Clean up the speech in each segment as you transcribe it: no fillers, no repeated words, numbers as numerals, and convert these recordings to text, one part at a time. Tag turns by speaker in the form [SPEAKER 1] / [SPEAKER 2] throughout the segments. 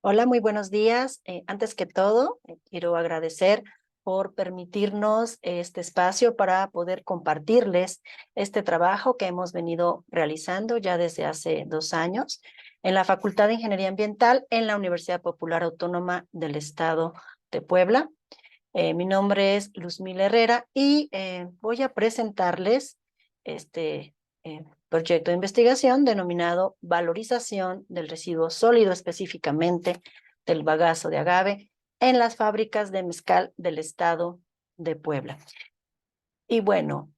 [SPEAKER 1] Hola, muy buenos días. Antes que todo, quiero agradecer por permitirnos este espacio para poder compartirles este trabajo que hemos venido realizando ya desde hace 2 años en la Facultad de Ingeniería Ambiental en la Universidad Popular Autónoma del Estado de Puebla. Mi nombre es Luzmila Herrera y voy a presentarles este proyecto de investigación denominado Valorización del residuo sólido, específicamente del bagazo de agave en las fábricas de mezcal del estado de Puebla. Y bueno,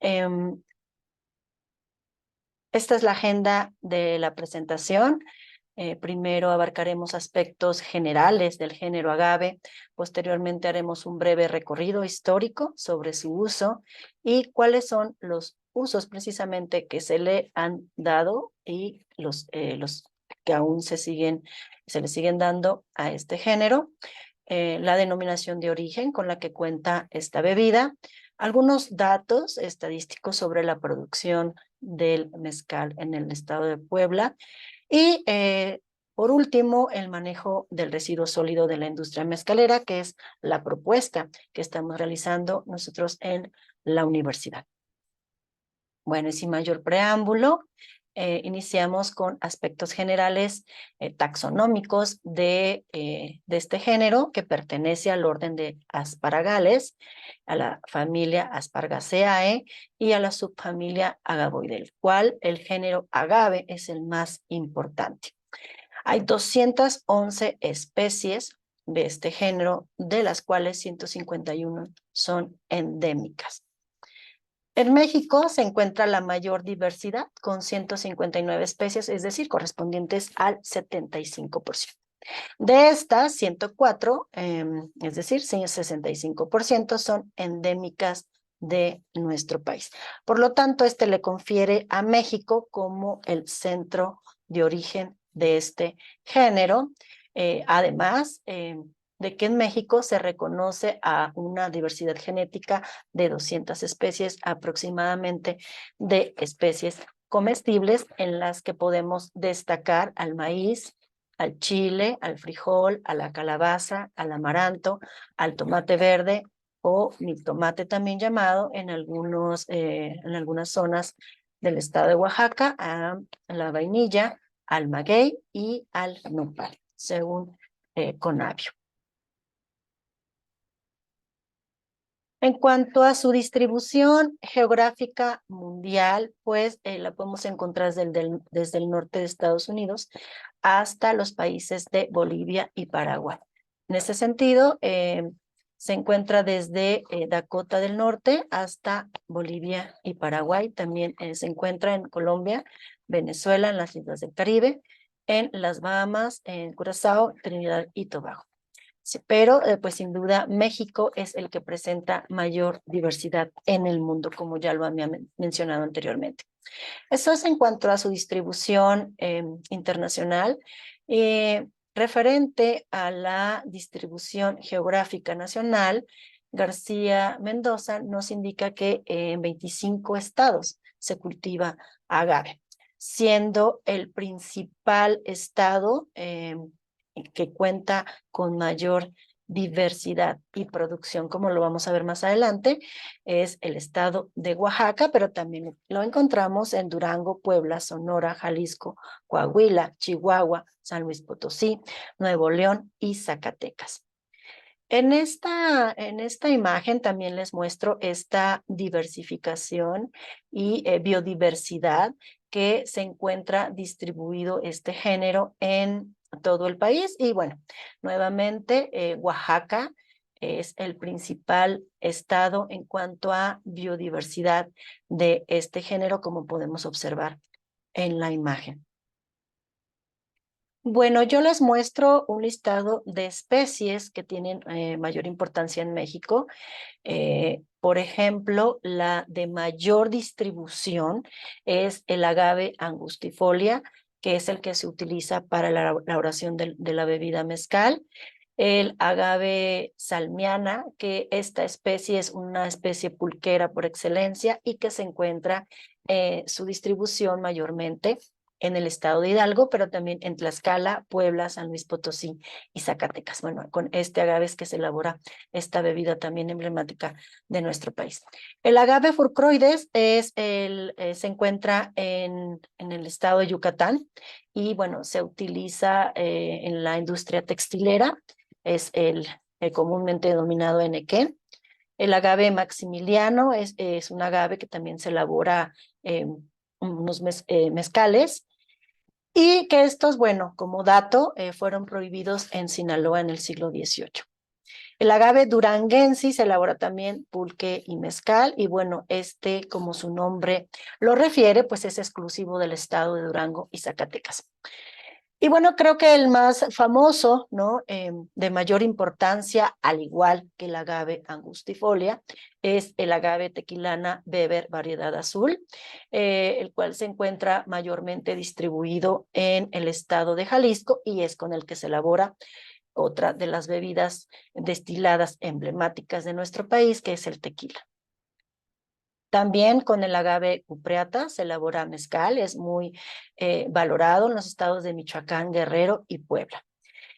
[SPEAKER 1] esta es la agenda de la presentación. Primero abarcaremos aspectos generales del género agave, posteriormente haremos un breve recorrido histórico sobre su uso y cuáles son los usos precisamente que se le han dado y los que aún se le siguen dando a este género, la denominación de origen con la que cuenta esta bebida, algunos datos estadísticos sobre la producción del mezcal en el estado de Puebla y por último, el manejo del residuo sólido de la industria mezcalera, que es la propuesta que estamos realizando nosotros en la universidad. Bueno, y sin mayor preámbulo, iniciamos con aspectos generales taxonómicos de este género que pertenece al orden de Asparagales, a la familia Aspargaceae y a la subfamilia Agavoideae, del cual el género agave es el más importante. Hay 211 especies de este género, de las cuales 151 son endémicas. En México se encuentra la mayor diversidad, con 159 especies, es decir, correspondientes al 75%. De estas, 104, es decir, 65% son endémicas de nuestro país. Por lo tanto, este le confiere a México como el centro de origen de este género. Además, de que en México se reconoce a una diversidad genética de 200 especies aproximadamente de especies comestibles, en las que podemos destacar al maíz, al chile, al frijol, a la calabaza, al amaranto, al tomate verde o tomate también llamado en algunas zonas del estado de Oaxaca, a la vainilla, al maguey y al nopal, según Conavio. En cuanto a su distribución geográfica mundial, pues la podemos encontrar desde el norte de Estados Unidos hasta los países de Bolivia y Paraguay. En ese sentido, se encuentra desde Dakota del Norte hasta Bolivia y Paraguay. También se encuentra en Colombia, Venezuela, en las islas del Caribe, en las Bahamas, en Curazao, Trinidad y Tobago. Sí, pero pues sin duda México es el que presenta mayor diversidad en el mundo, como ya lo había mencionado anteriormente. Eso es en cuanto a su distribución internacional. Eh, Referente a la distribución geográfica nacional, García Mendoza nos indica que en 25 estados se cultiva agave, siendo el principal estado que cuenta con mayor diversidad y producción, como lo vamos a ver más adelante, es el estado de Oaxaca, pero también lo encontramos en Durango, Puebla, Sonora, Jalisco, Coahuila, Chihuahua, San Luis Potosí, Nuevo León y Zacatecas. En esta imagen también les muestro esta diversificación y biodiversidad que se encuentra distribuido este género en todo el país. Y bueno, nuevamente Oaxaca es el principal estado en cuanto a biodiversidad de este género, como podemos observar en la imagen. Bueno, yo les muestro un listado de especies que tienen mayor importancia en México. Por ejemplo, la de mayor distribución es el agave angustifolia, que es el que se utiliza para la elaboración de la bebida mezcal. El agave salmiana, que esta especie es una especie pulquera por excelencia y que se encuentra su distribución mayormente en el estado de Hidalgo, pero también en Tlaxcala, Puebla, San Luis Potosí y Zacatecas. Bueno, con este agave es que se elabora esta bebida también emblemática de nuestro país. El agave furcroides se encuentra en el estado de Yucatán y bueno, se utiliza en la industria textilera, es el comúnmente denominado enequén. El agave maximiliano es un agave que también se elabora unos mezcales y que estos, bueno, como dato, fueron prohibidos en Sinaloa en el siglo XVIII. El agave duranguensis se elabora también pulque y mezcal y bueno, como su nombre lo refiere, pues es exclusivo del estado de Durango y Zacatecas. Y bueno, creo que el más famoso, ¿no? De mayor importancia, al igual que el agave angustifolia, es el agave tequilana Weber variedad azul, el cual se encuentra mayormente distribuido en el estado de Jalisco y es con el que se elabora otra de las bebidas destiladas emblemáticas de nuestro país, que es el tequila. También con el agave cupreata se elabora mezcal, es muy valorado en los estados de Michoacán, Guerrero y Puebla.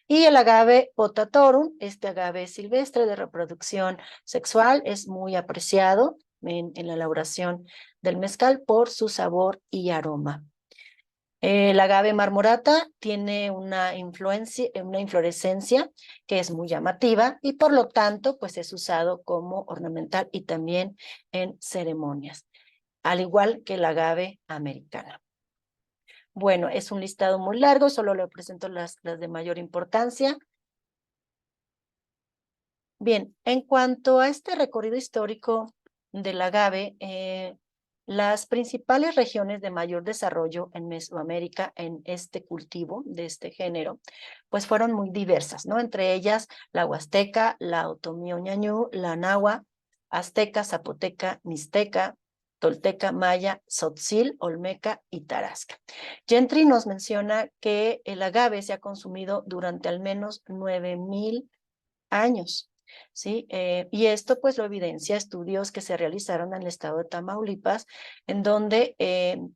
[SPEAKER 1] Y el agave potatorum, este agave silvestre de reproducción sexual, es muy apreciado en la elaboración del mezcal por su sabor y aroma. El agave marmorata tiene una inflorescencia que es muy llamativa y por lo tanto pues es usado como ornamental y también en ceremonias, al igual que el agave americana. Bueno, es un listado muy largo, solo le presento las de mayor importancia. Bien, en cuanto a este recorrido histórico del agave, las principales regiones de mayor desarrollo en Mesoamérica en este cultivo de este género, pues fueron muy diversas, ¿no? Entre ellas la Huasteca, la Otomí Oñañú, la Nahua, Azteca, Zapoteca, Mixteca, Tolteca, Maya, Tzotzil, Olmeca y Tarasca. Gentry nos menciona que el agave se ha consumido durante al menos 9,000 años. ¿Sí? Y esto pues lo evidencia estudios que se realizaron en el estado de Tamaulipas, en donde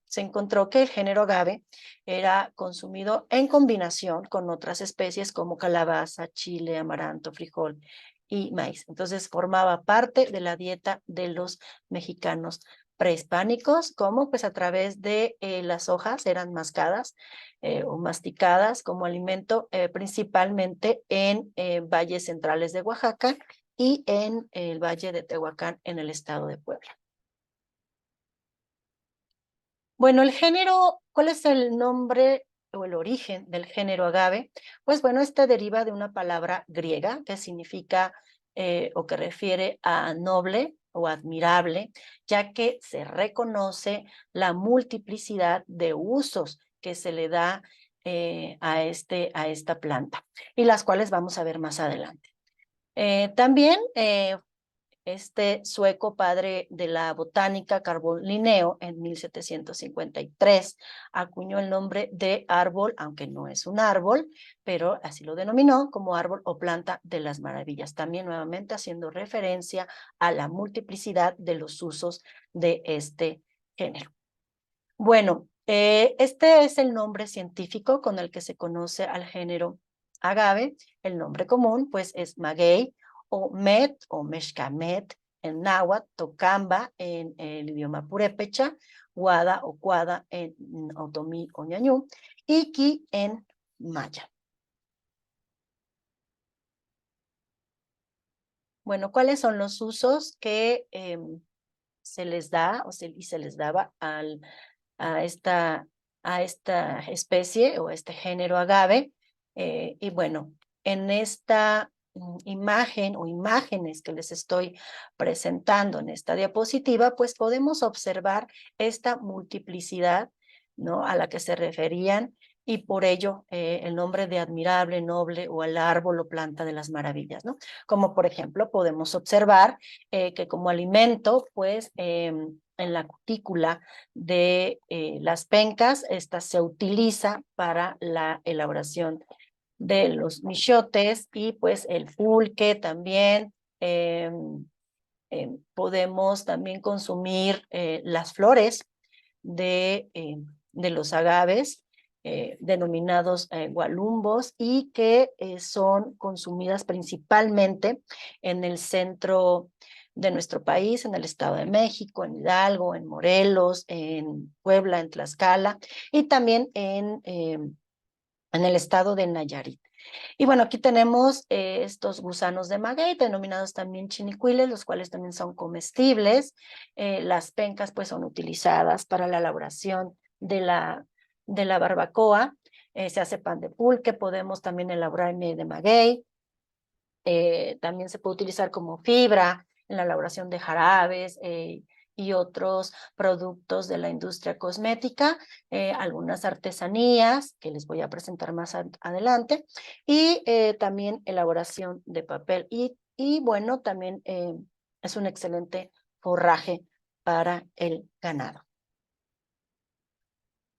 [SPEAKER 1] se encontró que el género agave era consumido en combinación con otras especies como calabaza, chile, amaranto, frijol y maíz. Entonces formaba parte de la dieta de los mexicanos prehispánicos, como pues a través de las hojas eran mascadas o masticadas como alimento, principalmente en valles centrales de Oaxaca y en el valle de Tehuacán en el estado de Puebla. Bueno, el género, ¿cuál es el nombre o el origen del género agave? Pues bueno, este deriva de una palabra griega que significa o que refiere a noble o admirable, ya que se reconoce la multiplicidad de usos que se le da a esta planta y las cuales vamos a ver más adelante. También este sueco padre de la botánica, Carl Linneo, en 1753 acuñó el nombre de árbol, aunque no es un árbol, pero así lo denominó como árbol o planta de las maravillas, también nuevamente haciendo referencia a la multiplicidad de los usos de este género. Bueno, este es el nombre científico con el que se conoce al género agave. El nombre común, pues, es maguey o met o mexcamet en náhuatl, tocamba en el idioma purépecha, guada o cuada en otomí o ñañú, y ki en maya. Bueno, ¿cuáles son los usos que se les da y se les daba a esta, a esta especie o este género agave? Y bueno, en esta imagen o imágenes que les estoy presentando en esta diapositiva, pues podemos observar esta multiplicidad, ¿no? A la que se referían y por ello el nombre de admirable, noble o el árbol o planta de las maravillas, ¿no? Como por ejemplo podemos observar que como alimento, pues en la cutícula de las pencas, esta se utiliza para la elaboración de los michotes y pues el pulque también. Podemos también consumir las flores de de los agaves, denominados gualumbos, y que son consumidas principalmente en el centro de nuestro país, en el Estado de México, en Hidalgo, en Morelos, en Puebla, en Tlaxcala, y también en el estado de Nayarit. Y bueno, aquí tenemos estos gusanos de maguey, denominados también chinicuiles, los cuales también son comestibles. Las pencas pues son utilizadas para la elaboración de la barbacoa. Se hace pan de pulque, podemos también elaborar miel de maguey. También se puede utilizar como fibra en la elaboración de jarabes y otros productos de la industria cosmética, algunas artesanías que les voy a presentar más adelante, y también elaboración de papel. Y bueno, también es un excelente forraje para el ganado.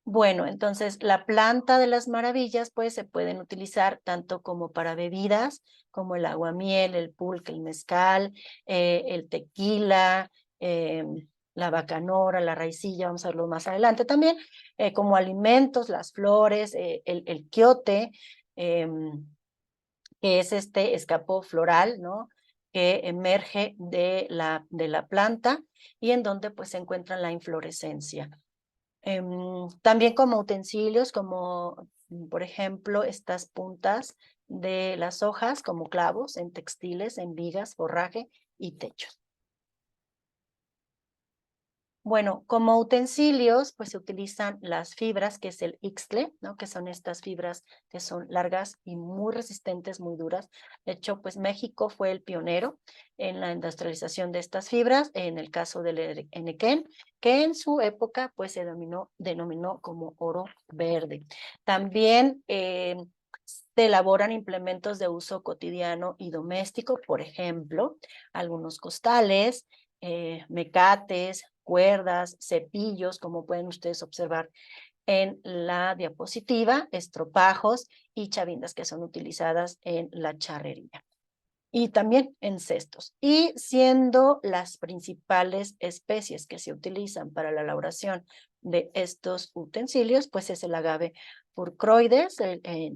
[SPEAKER 1] Bueno, entonces la planta de las maravillas pues se pueden utilizar tanto como para bebidas, como el aguamiel, el pulque, el mezcal, el tequila, la bacanora, la raicilla, vamos a verlo más adelante también, como alimentos, las flores, el quiote, que es este escapo floral, ¿no? Que emerge de la planta y en donde pues se encuentra la inflorescencia. También como utensilios, como por ejemplo estas puntas de las hojas, como clavos en textiles, en vigas, forraje y techos. Bueno, como utensilios, pues se utilizan las fibras, que es el ixtle, ¿no? Que son estas fibras que son largas y muy resistentes, muy duras. De hecho, pues México fue el pionero en la industrialización de estas fibras, en el caso del enequén, que en su época, pues se denominó como oro verde. También se elaboran implementos de uso cotidiano y doméstico, por ejemplo, algunos costales, mecates, cuerdas, cepillos, como pueden ustedes observar en la diapositiva, estropajos y chavindas que son utilizadas en la charrería. Y también en cestos. Y siendo las principales especies que se utilizan para la elaboración de estos utensilios, pues es el agave purcroides,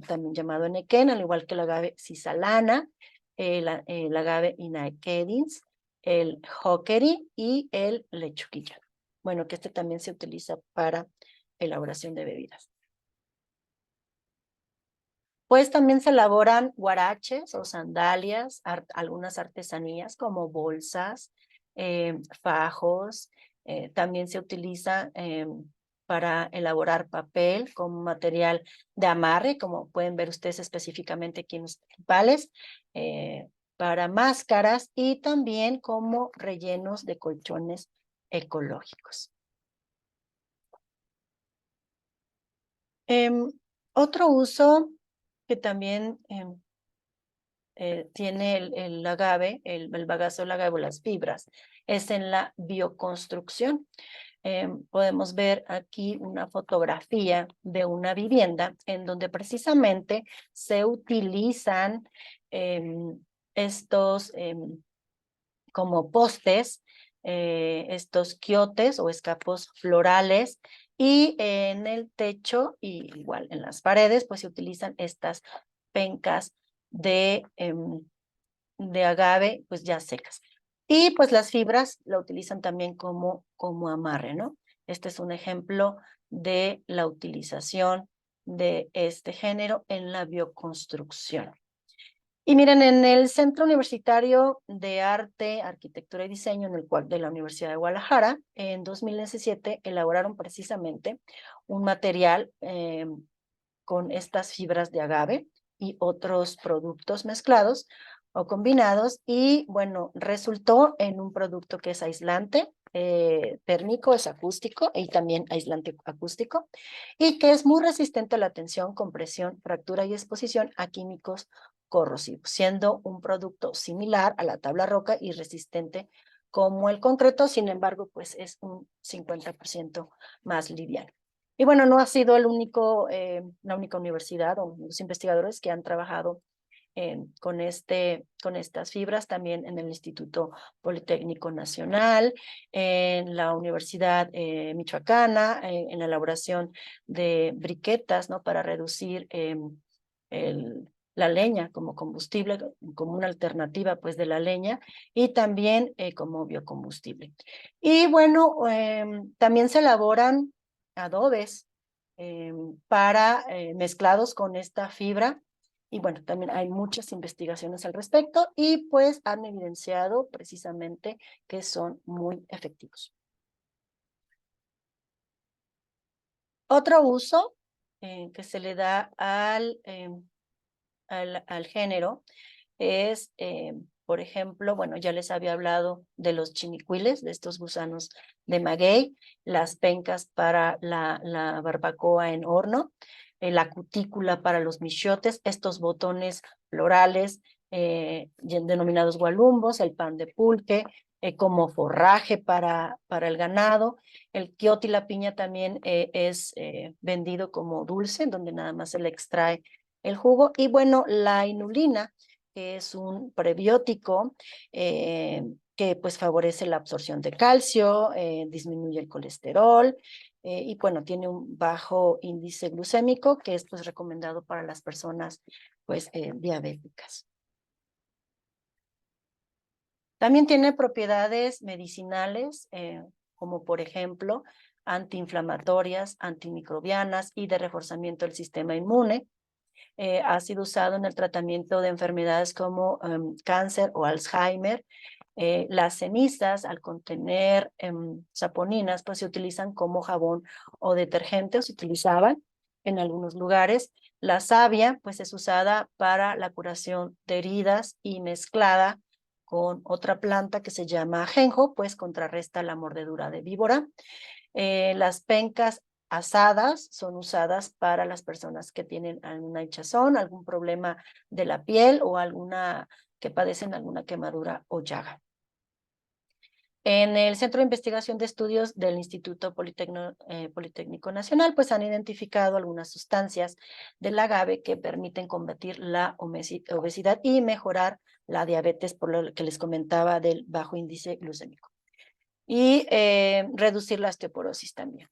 [SPEAKER 1] también llamado enequén, al igual que el agave cisalana, el agave inaequedens, el hockery y el lechuquilla. Bueno, que este también se utiliza para elaboración de bebidas. Pues también se elaboran guaraches o sandalias, algunas artesanías como bolsas, fajos. También se utiliza para elaborar papel como material de amarre, como pueden ver ustedes específicamente aquí en los principales, para máscaras y también como rellenos de colchones ecológicos. Otro uso que también tiene el agave, el bagazo del agave o las fibras, es en la bioconstrucción. Podemos ver aquí una fotografía de una vivienda en donde precisamente se utilizan estos como postes, estos quiotes o escapos florales, y en el techo y igual en las paredes pues se utilizan estas pencas de agave pues ya secas. Y pues las fibras la utilizan también como amarre, ¿no? Este es un ejemplo de la utilización de este género en la bioconstrucción. Y miren, en el Centro Universitario de Arte, Arquitectura y Diseño de la Universidad de Guadalajara, en 2017 elaboraron precisamente un material con estas fibras de agave y otros productos mezclados o combinados, y bueno, resultó en un producto que es aislante térmico, es acústico y también aislante acústico, y que es muy resistente a la tensión, compresión, fractura y exposición a químicos corrosivos, siendo un producto similar a la tabla roca y resistente como el concreto. Sin embargo, pues es un 50% más liviano. Y bueno, no ha sido la única universidad o los investigadores que han trabajado con estas fibras, también en el Instituto Politécnico Nacional, en la Universidad Michoacana, en la elaboración de briquetas, ¿no? Para reducir la leña como combustible, como una alternativa pues de la leña, y también como biocombustible. Y bueno, también se elaboran adobes para mezclados con esta fibra. Y bueno, también hay muchas investigaciones al respecto y pues han evidenciado precisamente que son muy efectivos. Otro uso que se le da al género es, por ejemplo, bueno, ya les había hablado de los chinicuiles, de estos gusanos de maguey, las pencas para la barbacoa en horno, la cutícula para los michiotes, estos botones florales denominados gualumbos, el pan de pulque, como forraje para el ganado. El quioti y la piña también es vendido como dulce, donde nada más se le extrae el jugo. Y bueno, la inulina, que es un prebiótico que pues favorece la absorción de calcio, disminuye el colesterol y bueno, tiene un bajo índice glucémico que es pues recomendado para las personas pues diabéticas. También tiene propiedades medicinales, como por ejemplo antiinflamatorias, antimicrobianas y de reforzamiento del sistema inmune. Ha sido usado en el tratamiento de enfermedades como cáncer o Alzheimer. Las cenizas, al contener saponinas, pues se utilizan como jabón o detergente, o se utilizaban en algunos lugares. La savia, pues es usada para la curación de heridas y mezclada con otra planta que se llama ajenjo, pues contrarresta la mordedura de víbora. Las pencas asadas son usadas para las personas que tienen alguna hinchazón, algún problema de la piel o que padecen alguna quemadura o llaga. En el Centro de Investigación de Estudios del Instituto Politécnico Nacional, pues han identificado algunas sustancias del agave que permiten combatir la obesidad y mejorar la diabetes, por lo que les comentaba del bajo índice glucémico. Y reducir la osteoporosis también.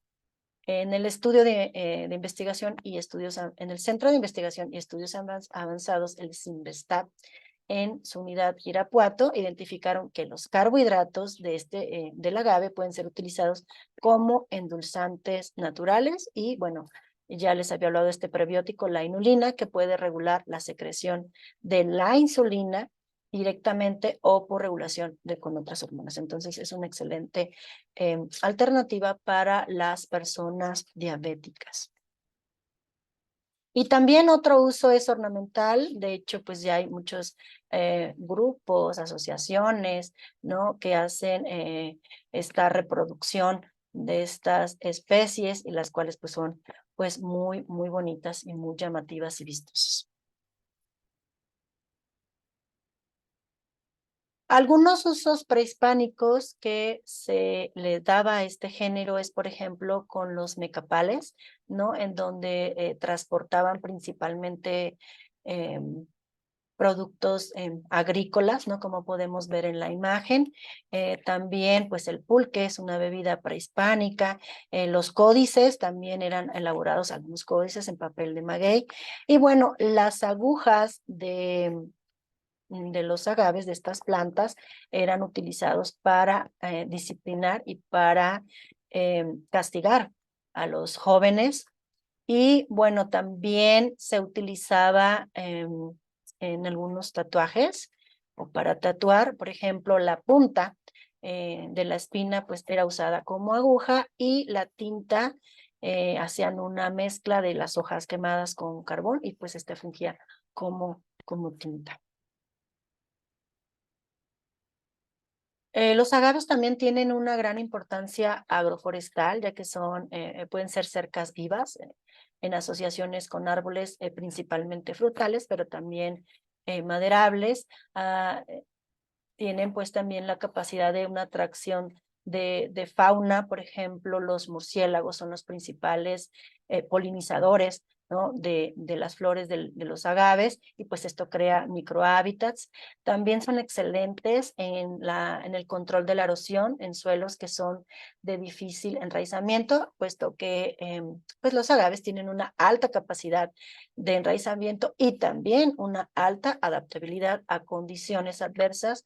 [SPEAKER 1] En el estudio de investigación y estudios, en el Centro de Investigación y Estudios Avanzados, el CINVESTAB, en su unidad Irapuato, identificaron que los carbohidratos del agave pueden ser utilizados como endulzantes naturales y, bueno, ya les había hablado de este prebiótico, la inulina, que puede regular la secreción de la insulina directamente o por regulación con otras hormonas. Entonces, es una excelente alternativa para las personas diabéticas. Y también otro uso es ornamental. De hecho, pues ya hay muchos grupos, asociaciones, ¿no? Que hacen esta reproducción de estas especies y las cuales pues son pues muy, muy bonitas y muy llamativas y vistosas. Algunos usos prehispánicos que se le daba a este género es, por ejemplo, con los mecapales, ¿no? En donde transportaban principalmente productos agrícolas, ¿no? Como podemos ver en la imagen. También, pues, el pulque es una bebida prehispánica. Los códices también eran elaborados, algunos códices en papel de maguey. Y bueno, las agujas de los agaves, de estas plantas, eran utilizados para disciplinar y para castigar a los jóvenes. Y bueno, también se utilizaba en algunos tatuajes o para tatuar, por ejemplo, la punta de la espina pues era usada como aguja y la tinta hacían una mezcla de las hojas quemadas con carbón y pues fungía como tinta. Los agaves también tienen una gran importancia agroforestal, ya que pueden ser cercas vivas en asociaciones con árboles principalmente frutales, pero también maderables. Tienen pues también la capacidad de una atracción de fauna, por ejemplo, los murciélagos son los principales polinizadores, ¿no? de las flores de los agaves, y pues esto crea microhábitats. También son excelentes en el control de la erosión en suelos que son de difícil enraizamiento, puesto que pues los agaves tienen una alta capacidad de enraizamiento y también una alta adaptabilidad a condiciones adversas,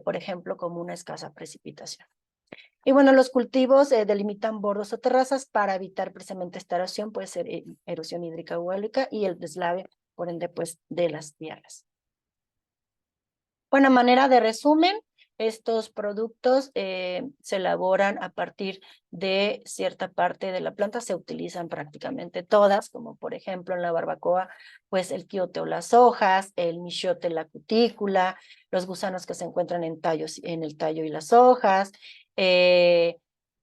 [SPEAKER 1] por ejemplo, como una escasa precipitación. Y bueno, los cultivos delimitan bordos o terrazas para evitar precisamente esta erosión, puede ser erosión hídrica o eólica, y el deslave, por ende, pues, de las tierras. Bueno, manera de resumen, estos productos se elaboran a partir de cierta parte de la planta, se utilizan prácticamente todas, como por ejemplo en la barbacoa, pues el quiote o las hojas, el michote, la cutícula, los gusanos que se encuentran en el tallo y las hojas,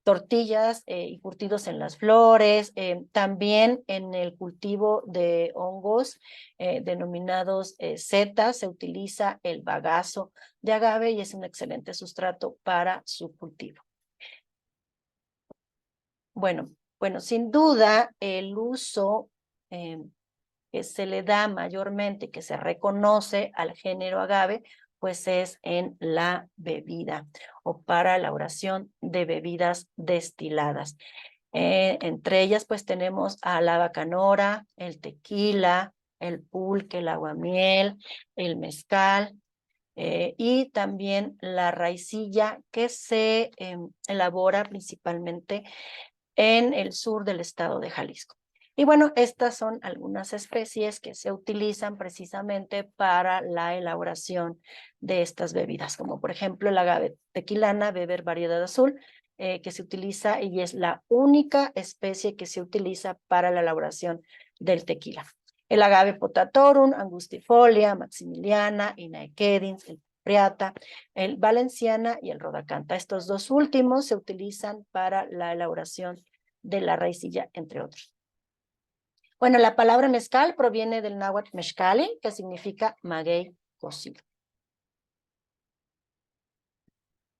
[SPEAKER 1] tortillas y curtidos en las flores, también en el cultivo de hongos denominados setas, se utiliza el bagazo de agave y es un excelente sustrato para su cultivo. Bueno, sin duda el uso que se le da mayormente, que se reconoce al género agave, pues es en la bebida o para elaboración de bebidas destiladas. Entre ellas, pues tenemos a la bacanora, el tequila, el pulque, el aguamiel, el mezcal, y también la raicilla, que se elabora principalmente en el sur del estado de Jalisco. Y bueno, estas son algunas especies que se utilizan precisamente para la elaboración de estas bebidas, como por ejemplo el agave tequilana, Weber variedad azul, que se utiliza y es la única especie que se utiliza para la elaboración del tequila. El agave potatorum, angustifolia, maximiliana, inaequedens, el priata, el valenciana y el rodacanta. Estos dos últimos se utilizan para la elaboración de la raicilla, entre otros. Bueno, la palabra mezcal proviene del náhuatl mezcali, que significa maguey cocido.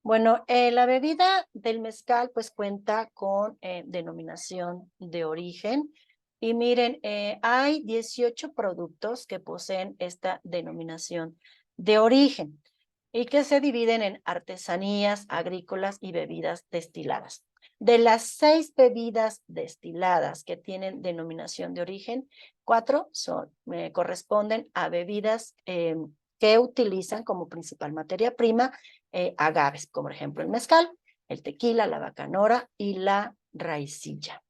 [SPEAKER 1] Bueno, la bebida del mezcal pues cuenta con denominación de origen. Y miren, hay 18 productos que poseen esta denominación de origen y que se dividen en artesanías agrícolas y bebidas destiladas. De las 6 bebidas destiladas que tienen denominación de origen, 4 corresponden a bebidas que utilizan como principal materia prima agaves, como por ejemplo el mezcal, el tequila, la bacanora y la raicilla.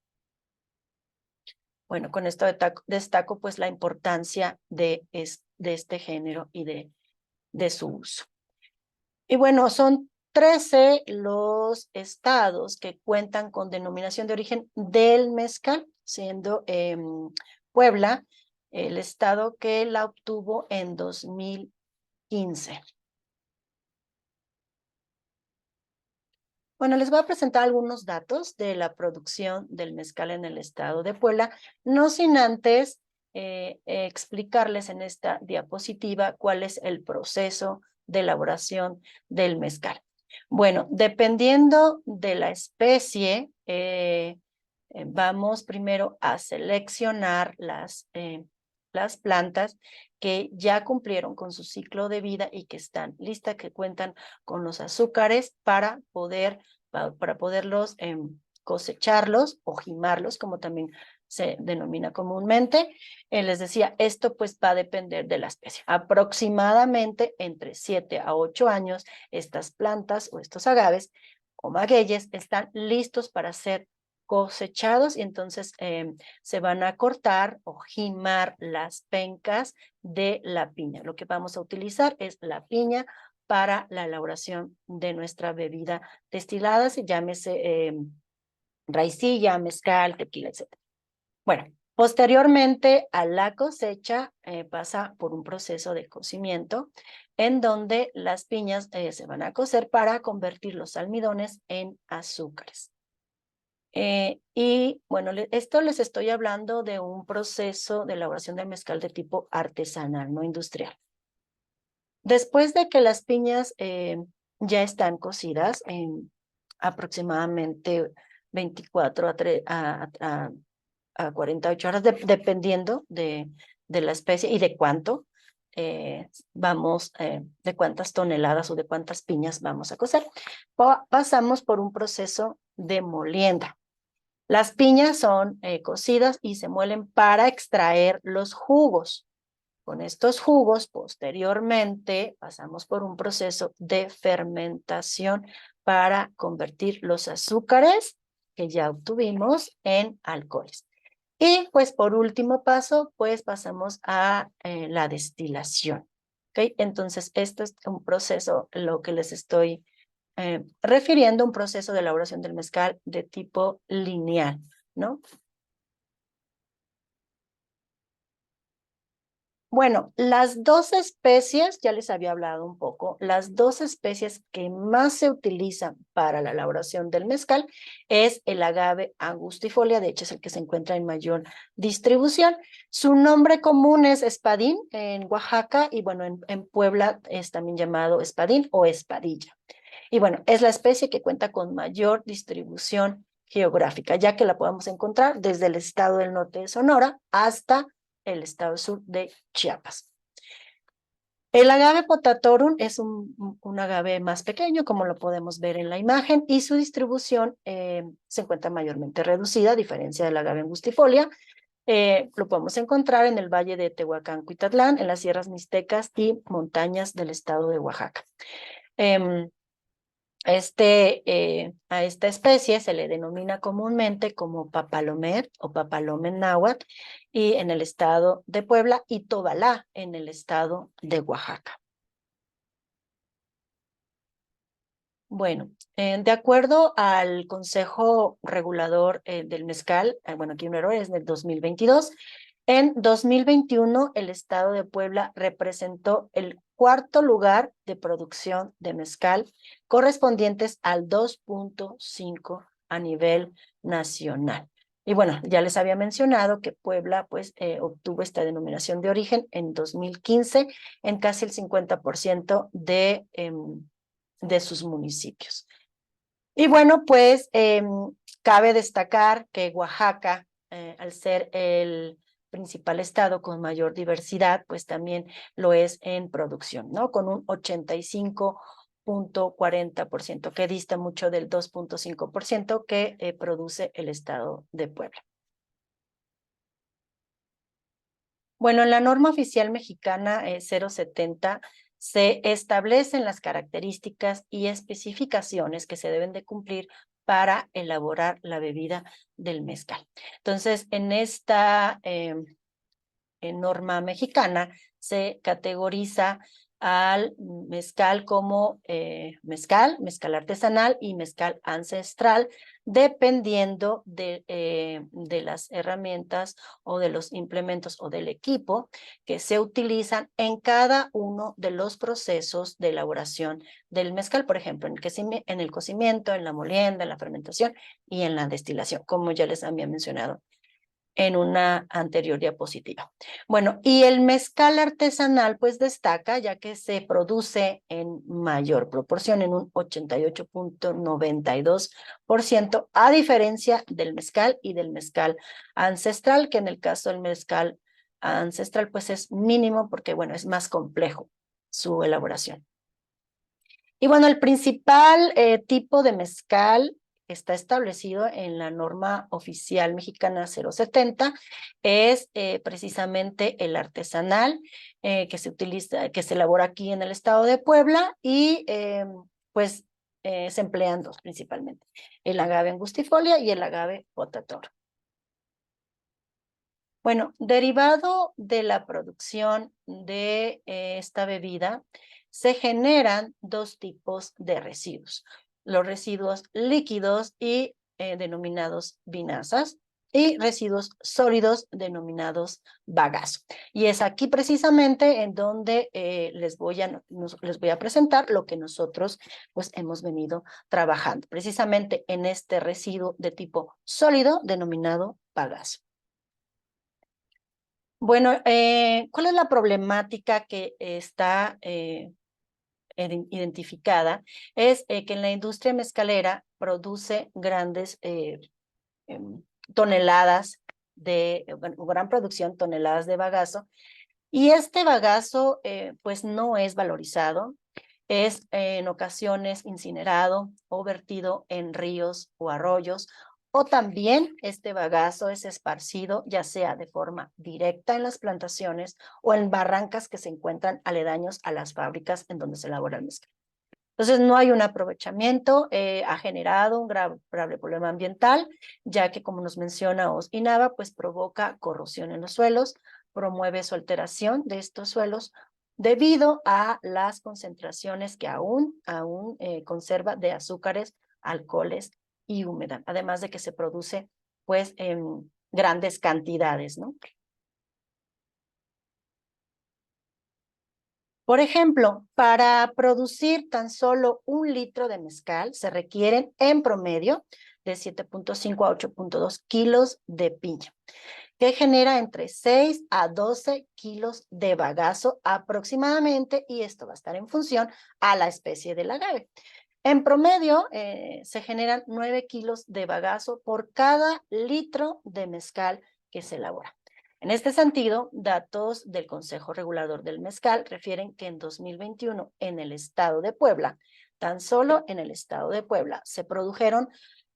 [SPEAKER 1] Bueno, con esto destaco pues la importancia de este género y de su uso. Y bueno, son 13 los estados que cuentan con denominación de origen del mezcal, siendo Puebla el estado que la obtuvo en 2015. Bueno, les voy a presentar algunos datos de la producción del mezcal en el estado de Puebla, no sin antes explicarles en esta diapositiva cuál es el proceso de elaboración del mezcal. Bueno, dependiendo de la especie, vamos primero a seleccionar las plantas que ya cumplieron con su ciclo de vida y que están listas, que cuentan con los azúcares para poderlos cosecharlos o jimarlos, como también se denomina comúnmente. Les decía, esto pues va a depender de la especie. Aproximadamente entre 7 a 8 años, estas plantas o estos agaves o magueyes están listos para ser cosechados y entonces se van a cortar o jimar las pencas de la piña. Lo que vamos a utilizar es la piña para la elaboración de nuestra bebida destilada, se llámese raicilla, mezcal, tequila, etc. Bueno, posteriormente a la cosecha pasa por un proceso de cocimiento en donde las piñas se van a cocer para convertir los almidones en azúcares. Y bueno, esto les estoy hablando de un proceso de elaboración del mezcal de tipo artesanal, no industrial. Después de que las piñas ya están cocidas en aproximadamente 24 a a 48 horas, dependiendo de la especie y de cuánto de cuántas toneladas o de cuántas piñas vamos a cocer. Pasamos por un proceso de molienda. Las piñas son cocidas y se muelen para extraer los jugos. Con estos jugos, posteriormente, pasamos por un proceso de fermentación para convertir los azúcares que ya obtuvimos en alcoholes. Y pues por último paso, pues pasamos a la destilación. ¿Okay? Entonces, esto es un proceso, lo que les estoy refiriendo, un proceso de elaboración del mezcal de tipo lineal, ¿no? Bueno, las dos especies, ya les había hablado un poco, las dos especies que más se utilizan para la elaboración del mezcal es el agave angustifolia, de hecho es el que se encuentra en mayor distribución. Su nombre común es espadín en Oaxaca y bueno, en Puebla es también llamado espadín o espadilla. Y bueno, es la especie que cuenta con mayor distribución geográfica, ya que la podemos encontrar desde el estado del norte de Sonora hasta el estado sur de Chiapas. El agave potatorum es un agave más pequeño, como lo podemos ver en la imagen, y su distribución se encuentra mayormente reducida, a diferencia del agave angustifolia. Lo podemos encontrar en el valle de Tehuacán, Cuitatlán, en las sierras mixtecas y montañas del estado de Oaxaca. A esta especie se le denomina comúnmente como papalomer o papalomen náhuatl y en el estado de Puebla y tobalá en el estado de Oaxaca. Bueno, de acuerdo al Consejo Regulador del Mezcal, bueno, aquí un error, es del 2022, en 2021 el estado de Puebla representó el cuarto lugar de producción de mezcal, correspondientes al 2.5 a nivel nacional. Y bueno, ya les había mencionado que Puebla pues obtuvo esta denominación de origen en 2015 en casi el 50% de sus municipios. Y bueno, pues cabe destacar que Oaxaca, al ser el principal estado con mayor diversidad, pues también lo es en producción, ¿no? Con un 85.40%, que dista mucho del 2.5% que produce el estado de Puebla. Bueno, en la norma oficial mexicana 070 se establecen las características y especificaciones que se deben de cumplir para elaborar la bebida del mezcal. Entonces, en esta norma mexicana se categoriza al mezcal como mezcal artesanal y mezcal ancestral, dependiendo de las herramientas o de los implementos o del equipo que se utilizan en cada uno de los procesos de elaboración del mezcal, por ejemplo, en el cocimiento, en la molienda, en la fermentación y en la destilación, como ya les había mencionado en una anterior diapositiva. Bueno, y el mezcal artesanal pues destaca ya que se produce en mayor proporción, en un 88.92%, a diferencia del mezcal y del mezcal ancestral, que en el caso del mezcal ancestral pues es mínimo porque bueno, es más complejo su elaboración. Y bueno, el principal tipo de mezcal está establecido en la norma oficial mexicana 070, es precisamente el artesanal que se utiliza, que se elabora aquí en el estado de Puebla y pues se emplean dos principalmente, el agave angustifolia y el agave potatorum. Bueno, derivado de la producción de esta bebida, se generan dos tipos de residuos. Los residuos líquidos y denominados vinazas y residuos sólidos denominados bagazo. Y es aquí precisamente en donde les voy a presentar lo que nosotros pues hemos venido trabajando, precisamente en este residuo de tipo sólido denominado bagazo. Bueno, ¿cuál es la problemática que está identificada? Es que en la industria mezcalera produce grandes toneladas gran producción, toneladas de bagazo, y este bagazo pues no es valorizado, es en ocasiones incinerado o vertido en ríos o arroyos, o también este bagazo es esparcido ya sea de forma directa en las plantaciones o en barrancas que se encuentran aledaños a las fábricas en donde se elabora el mezcal. Entonces no hay un aprovechamiento, ha generado un grave problema ambiental, ya que como nos menciona INAVA, pues provoca corrosión en los suelos, promueve su alteración de estos suelos debido a las concentraciones que aún conserva de azúcares, alcoholes y humedad, además de que se produce pues en grandes cantidades, ¿no? Por ejemplo, para producir tan solo 1 litro de mezcal se requieren en promedio de 7.5 a 8.2 kilos de piña, que genera entre 6 a 12 kilos de bagazo aproximadamente, y esto va a estar en función a la especie del agave. En promedio, se generan 9 kilos de bagazo por cada litro de mezcal que se elabora. En este sentido, datos del Consejo Regulador del Mezcal refieren que en 2021 en el estado de Puebla, tan solo en el estado de Puebla, se produjeron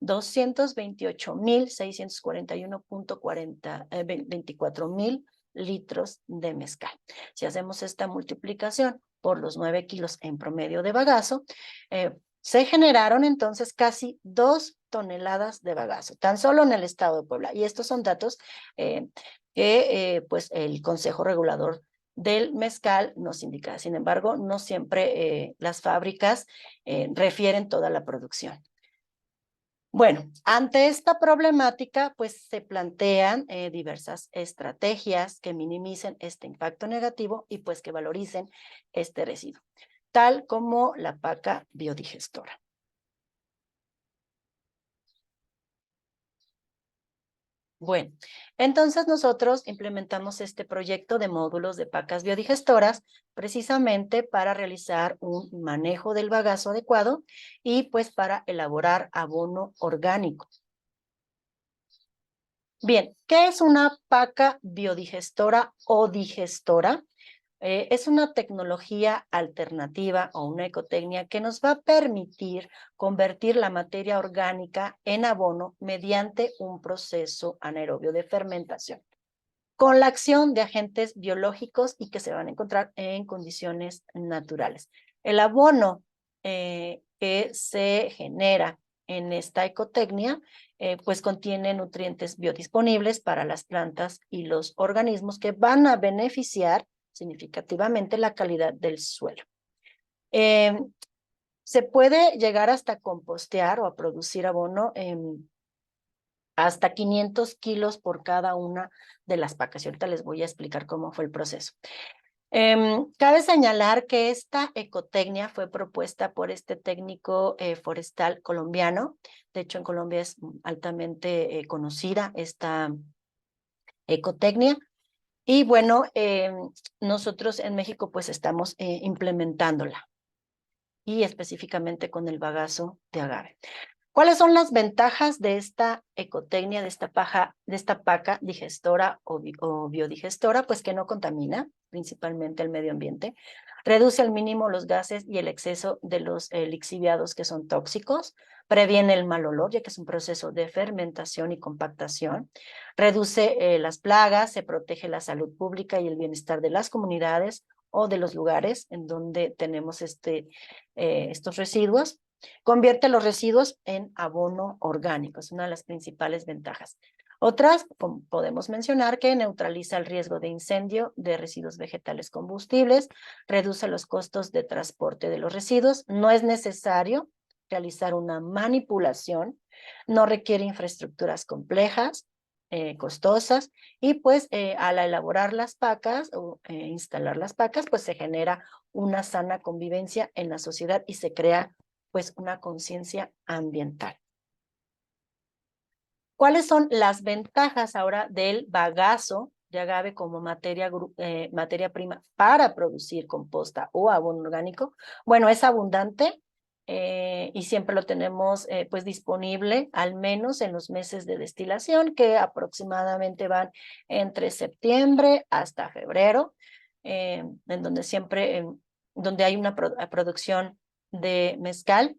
[SPEAKER 1] 228.641.24 mil litros de mezcal. Si hacemos esta multiplicación por los 9 kilos en promedio de bagazo, se generaron entonces casi 2 toneladas de bagazo, tan solo en el estado de Puebla. Y estos son datos que pues el Consejo Regulador del Mezcal nos indica. Sin embargo, no siempre las fábricas refieren toda la producción. Bueno, ante esta problemática, pues se plantean diversas estrategias que minimicen este impacto negativo y pues que valoricen este residuo, tal como la paca biodigestora. Bueno, entonces nosotros implementamos este proyecto de módulos de pacas biodigestoras precisamente para realizar un manejo del bagazo adecuado y pues para elaborar abono orgánico. Bien, ¿qué es una paca biodigestora o digestora? Es una tecnología alternativa o una ecotecnia que nos va a permitir convertir la materia orgánica en abono mediante un proceso anaerobio de fermentación, con la acción de agentes biológicos y que se van a encontrar en condiciones naturales. El abono que se genera en esta ecotecnia pues contiene nutrientes biodisponibles para las plantas y los organismos que van a beneficiar significativamente la calidad del suelo. Se puede llegar hasta compostear o a producir abono hasta 500 kilos por cada una de las pacas. Y ahorita les voy a explicar cómo fue el proceso. Cabe señalar que esta ecotecnia fue propuesta por este técnico forestal colombiano. De hecho, en Colombia es altamente conocida esta ecotecnia. Y bueno, nosotros en México pues estamos implementándola y específicamente con el bagazo de agave. ¿Cuáles son las ventajas de esta ecotecnia, de esta paca digestora o biodigestora? Pues que no contamina, principalmente el medio ambiente, reduce al mínimo los gases y el exceso de los lixiviados que son tóxicos, previene el mal olor, ya que es un proceso de fermentación y compactación, reduce las plagas, se protege la salud pública y el bienestar de las comunidades o de los lugares en donde tenemos estos residuos. Convierte los residuos en abono orgánico, es una de las principales ventajas. Otras, podemos mencionar que neutraliza el riesgo de incendio de residuos vegetales combustibles, reduce los costos de transporte de los residuos, no es necesario realizar una manipulación, no requiere infraestructuras complejas, costosas, y pues al elaborar las pacas o instalar las pacas, pues se genera una sana convivencia en la sociedad y se crea pues una conciencia ambiental. ¿Cuáles son las ventajas ahora del bagazo de agave como materia prima para producir composta o abono orgánico? Bueno, es abundante y siempre lo tenemos pues disponible, al menos en los meses de destilación, que aproximadamente van entre septiembre hasta febrero, en donde siempre, donde hay una producción de mezcal.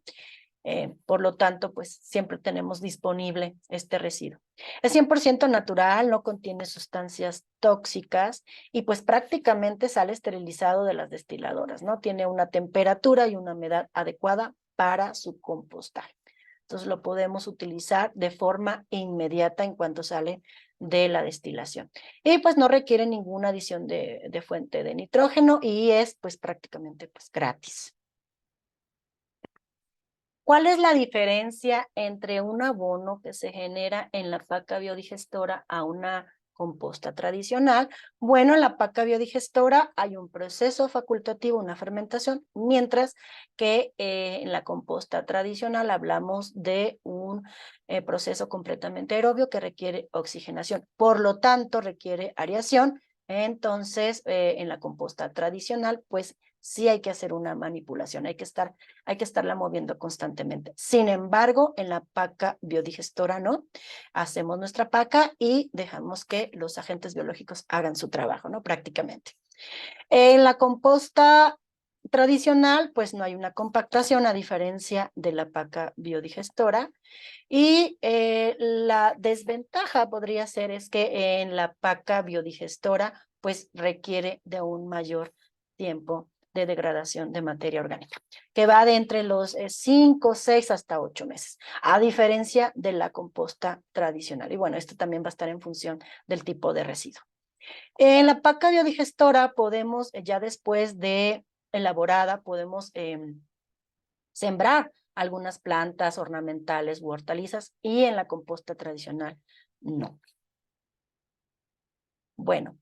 [SPEAKER 1] Por lo tanto, pues siempre tenemos disponible este residuo. Es 100% natural, no contiene sustancias tóxicas y pues prácticamente sale esterilizado de las destiladoras, ¿no? Tiene una temperatura y una humedad adecuada para su compostaje. Entonces lo podemos utilizar de forma inmediata en cuanto sale de la destilación. Y pues no requiere ninguna adición de fuente de nitrógeno y es pues prácticamente pues gratis. ¿Cuál es la diferencia entre un abono que se genera en la paca biodigestora a una composta tradicional? Bueno, en la paca biodigestora hay un proceso facultativo, una fermentación, mientras que en la composta tradicional hablamos de un proceso completamente aerobio que requiere oxigenación, por lo tanto requiere areación. Entonces, en la composta tradicional, pues sí hay que hacer una manipulación, hay que estarla moviendo constantemente. Sin embargo, en la paca biodigestora no, hacemos nuestra paca y dejamos que los agentes biológicos hagan su trabajo, ¿no? Prácticamente. En la composta tradicional, pues no hay una compactación a diferencia de la paca biodigestora. Y la desventaja podría ser es que en la paca biodigestora, pues requiere de un mayor tiempo de degradación de materia orgánica, que va de entre los 5, 6 hasta 8 meses, a diferencia de la composta tradicional. Y bueno, esto también va a estar en función del tipo de residuo. En la paca biodigestora podemos, ya después de elaborada, podemos sembrar algunas plantas ornamentales u hortalizas y en la composta tradicional no. Bueno,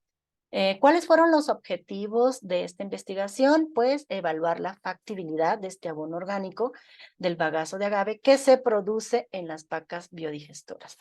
[SPEAKER 1] ¿cuáles fueron los objetivos de esta investigación? Pues evaluar la factibilidad de este abono orgánico del bagazo de agave que se produce en las pacas biodigestoras.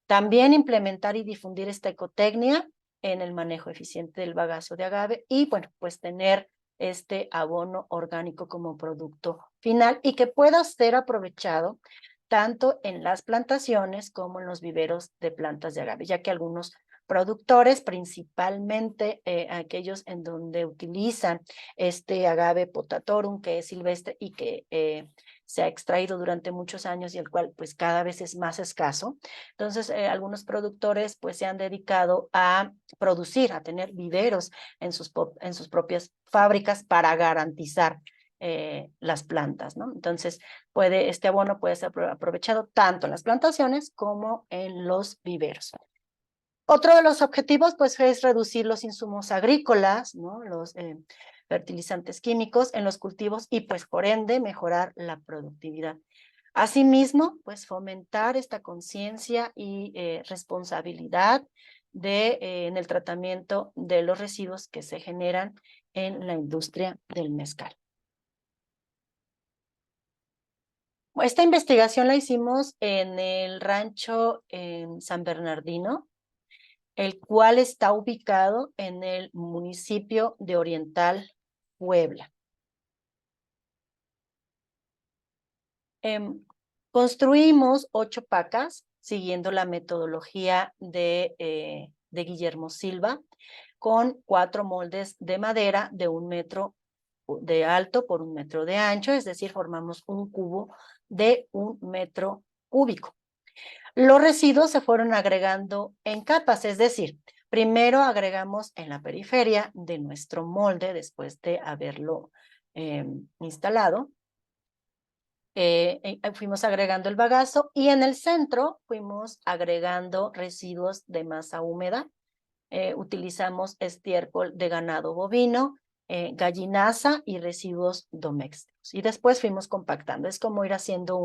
[SPEAKER 1] También implementar y difundir esta ecotecnia en el manejo eficiente del bagazo de agave y, bueno, pues tener este abono orgánico como producto final y que pueda ser aprovechado tanto en las plantaciones como en los viveros de plantas de agave, ya que algunos productores, principalmente aquellos en donde utilizan este agave potatorum, que es silvestre y que se ha extraído durante muchos años y el cual pues cada vez es más escaso. Entonces, algunos productores pues se han dedicado a producir, a tener viveros en sus propias fábricas para garantizar las plantas, ¿no? Entonces, este abono puede ser aprovechado tanto en las plantaciones como en los viveros. Otro de los objetivos, pues, es reducir los insumos agrícolas, ¿no? Los fertilizantes químicos en los cultivos y, pues, por ende, mejorar la productividad. Asimismo, pues, fomentar esta conciencia y responsabilidad en el tratamiento de los residuos que se generan en la industria del mezcal. Esta investigación la hicimos en el rancho en San Bernardino, el cual está ubicado en el municipio de Oriental, Puebla. Construimos 8 pacas siguiendo la metodología de Guillermo Silva, con 4 moldes de madera de 1 metro de alto por 1 metro de ancho, es decir, formamos un cubo de 1 metro cúbico. Los residuos se fueron agregando en capas, es decir, primero agregamos en la periferia de nuestro molde después de haberlo instalado. Fuimos agregando el bagazo y en el centro fuimos agregando residuos de masa húmeda. Utilizamos estiércol de ganado bovino, gallinaza y residuos domésticos. Y después fuimos compactando. Es como ir haciendo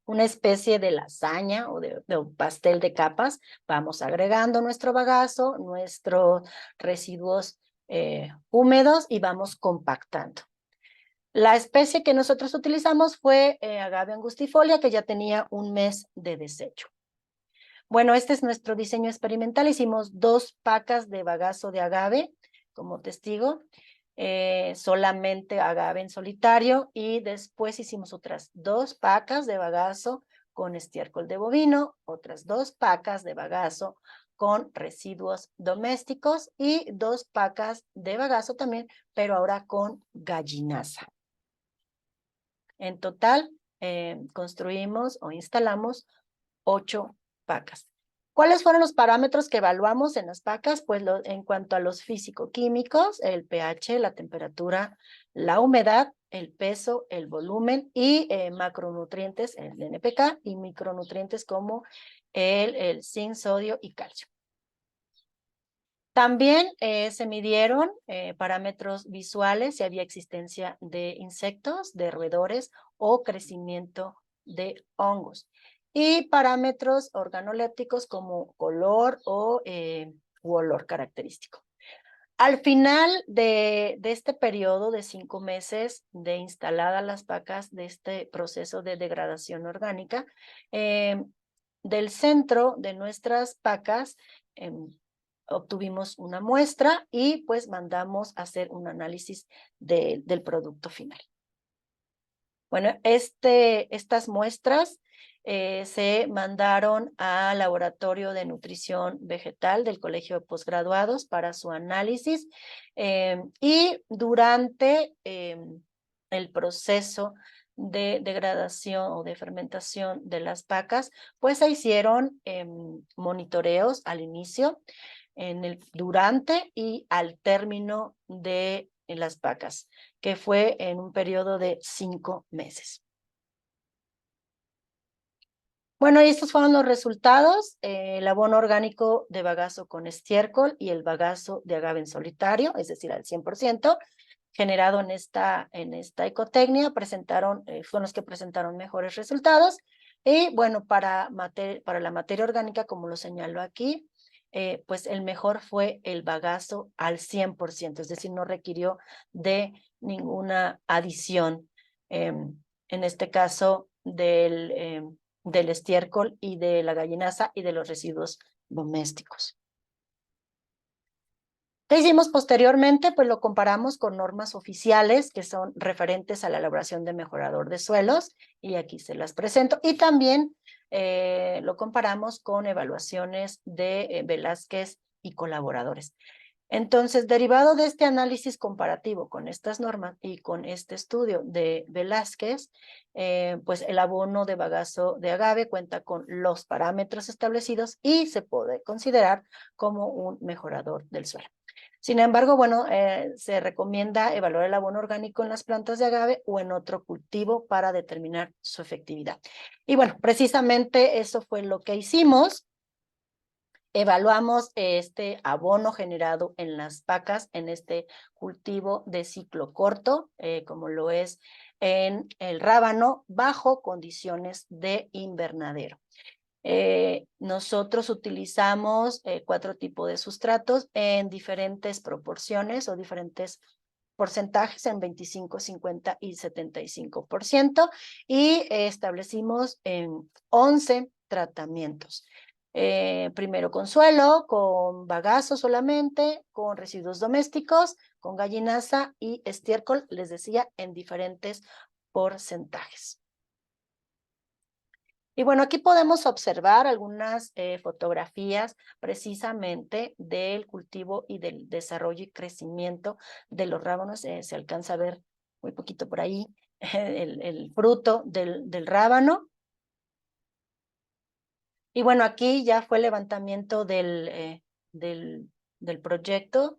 [SPEAKER 1] una especie de lasaña o de un pastel de capas. Vamos agregando nuestro bagazo, nuestros residuos húmedos y vamos compactando. La especie que nosotros utilizamos fue agave angustifolia, que ya tenía 1 mes de desecho. Bueno, este es nuestro diseño experimental. Hicimos 2 pacas de bagazo de agave como testigo. solamente agave en solitario, y después hicimos otras 2 pacas de bagazo con estiércol de bovino, otras 2 pacas de bagazo con residuos domésticos y 2 pacas de bagazo también, pero ahora con gallinaza. En total, construimos o instalamos 8 pacas. ¿Cuáles fueron los parámetros que evaluamos en las pacas? Pues en cuanto a los físico-químicos, el pH, la temperatura, la humedad, el peso, el volumen y macronutrientes, el NPK, y micronutrientes como el zinc, sodio y calcio. También se midieron parámetros visuales, si había existencia de insectos, de roedores o crecimiento de hongos. Y parámetros organolépticos como color o u olor característico. Al final de este periodo de 5 meses de instaladas las pacas de este proceso de degradación orgánica, del centro de nuestras pacas, obtuvimos una muestra y pues mandamos a hacer un análisis del producto final. Bueno, estas muestras se mandaron al Laboratorio de Nutrición Vegetal del Colegio de Posgraduados para su análisis, y durante el proceso de degradación o de fermentación de las pacas, pues se hicieron monitoreos al inicio, durante y al término de las pacas, que fue en un periodo de 5 meses. Bueno, y estos fueron los resultados: el abono orgánico de bagazo con estiércol y el bagazo de agave en solitario, es decir, al 100%, generado en esta ecotecnia, fueron los que presentaron mejores resultados. Y bueno, para la materia orgánica, como lo señalo aquí, pues el mejor fue el bagazo al 100%, es decir, no requirió de ninguna adición, en este caso del estiércol y de la gallinaza y de los residuos domésticos. ¿Qué hicimos posteriormente? Pues lo comparamos con normas oficiales que son referentes a la elaboración de mejorador de suelos, y aquí se las presento, y también lo comparamos con evaluaciones de Velázquez y colaboradores. Entonces, derivado de este análisis comparativo con estas normas y con este estudio de Velázquez, pues el abono de bagazo de agave cuenta con los parámetros establecidos y se puede considerar como un mejorador del suelo. Sin embargo, bueno, se recomienda evaluar el abono orgánico en las plantas de agave o en otro cultivo para determinar su efectividad. Y bueno, precisamente eso fue lo que hicimos. Evaluamos este abono generado en las pacas en este cultivo de ciclo corto, como lo es en el rábano, bajo condiciones de invernadero. Nosotros utilizamos 4 tipos de sustratos en diferentes proporciones o diferentes porcentajes, en 25, 50 y 75%, y establecimos 11 tratamientos. Primero con suelo, con bagazo solamente, con residuos domésticos, con gallinaza y estiércol, les decía, en diferentes porcentajes. Y bueno, aquí podemos observar algunas fotografías precisamente del cultivo y del desarrollo y crecimiento de los rábanos. Se alcanza a ver muy poquito por ahí el fruto del rábano. Y bueno, aquí ya fue el levantamiento del proyecto,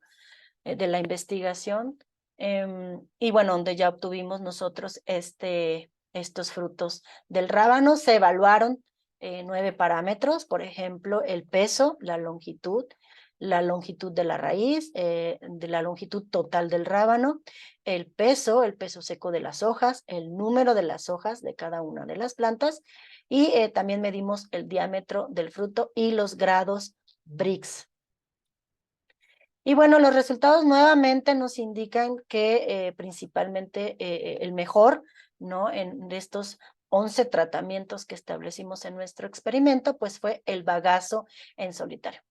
[SPEAKER 1] de la investigación, y bueno, donde ya obtuvimos nosotros estos frutos del rábano. Se evaluaron 9 parámetros, por ejemplo, el peso, la longitud de la raíz, de la longitud total del rábano, el peso seco de las hojas, el número de las hojas de cada una de las plantas, y también medimos el diámetro del fruto y los grados Brix. Y bueno, los resultados nuevamente nos indican que principalmente el mejor, ¿no?, de estos 11 tratamientos que establecimos en nuestro experimento, pues fue el bagazo en solitario.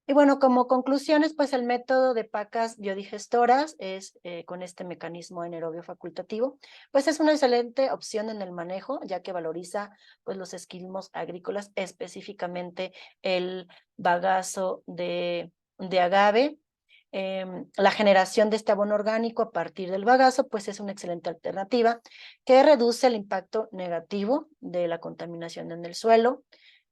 [SPEAKER 1] Y bueno, como conclusiones, pues el método de pacas biodigestoras es con este mecanismo anaerobio facultativo, pues es una excelente opción en el manejo, ya que valoriza pues los esquilmos agrícolas, específicamente el bagazo de agave. La generación de este abono orgánico a partir del bagazo, pues es una excelente alternativa que reduce el impacto negativo de la contaminación en el suelo,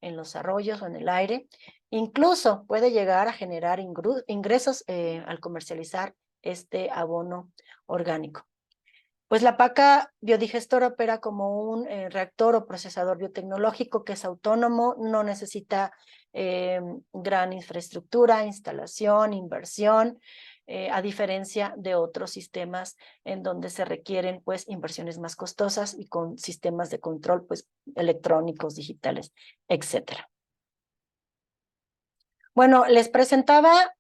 [SPEAKER 1] en los arroyos o en el aire. Incluso puede llegar a generar ingresos al comercializar este abono orgánico. Pues la paca biodigestora opera como un reactor o procesador biotecnológico que es autónomo, no necesita gran infraestructura, instalación, inversión, a diferencia de otros sistemas en donde se requieren pues inversiones más costosas y con sistemas de control pues electrónicos, digitales, etcétera. Bueno, les presentaba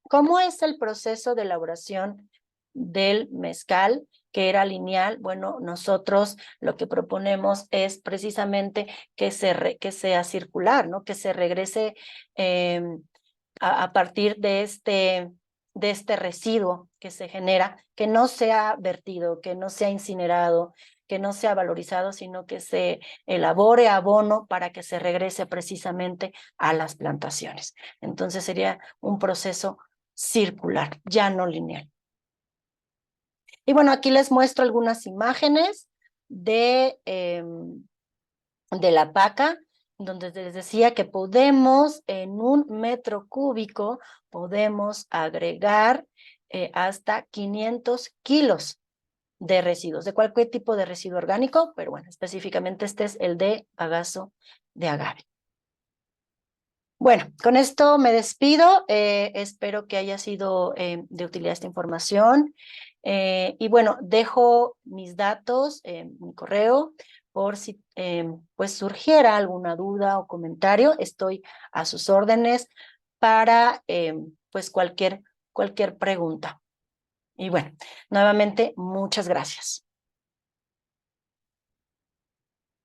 [SPEAKER 1] cómo es el proceso de elaboración del mezcal, que era lineal. Bueno, nosotros lo que proponemos es precisamente que sea circular, ¿no? Que se regrese a partir de este residuo que se genera, que no sea vertido, que no sea incinerado, que no sea valorizado, sino que se elabore abono para que se regrese precisamente a las plantaciones. Entonces sería un proceso circular, ya no lineal. Y bueno, aquí les muestro algunas imágenes de la paca, donde les decía que podemos en 1 metro cúbico, podemos agregar hasta 500 kilos de residuos, de cualquier tipo de residuo orgánico, pero bueno, específicamente este es el de bagazo de agave. Bueno, con esto me despido, espero que haya sido de utilidad esta información y bueno, dejo mis datos, mi correo, por si pues surgiera alguna duda o comentario, estoy a sus órdenes para pues cualquier pregunta. Y bueno, nuevamente, muchas gracias.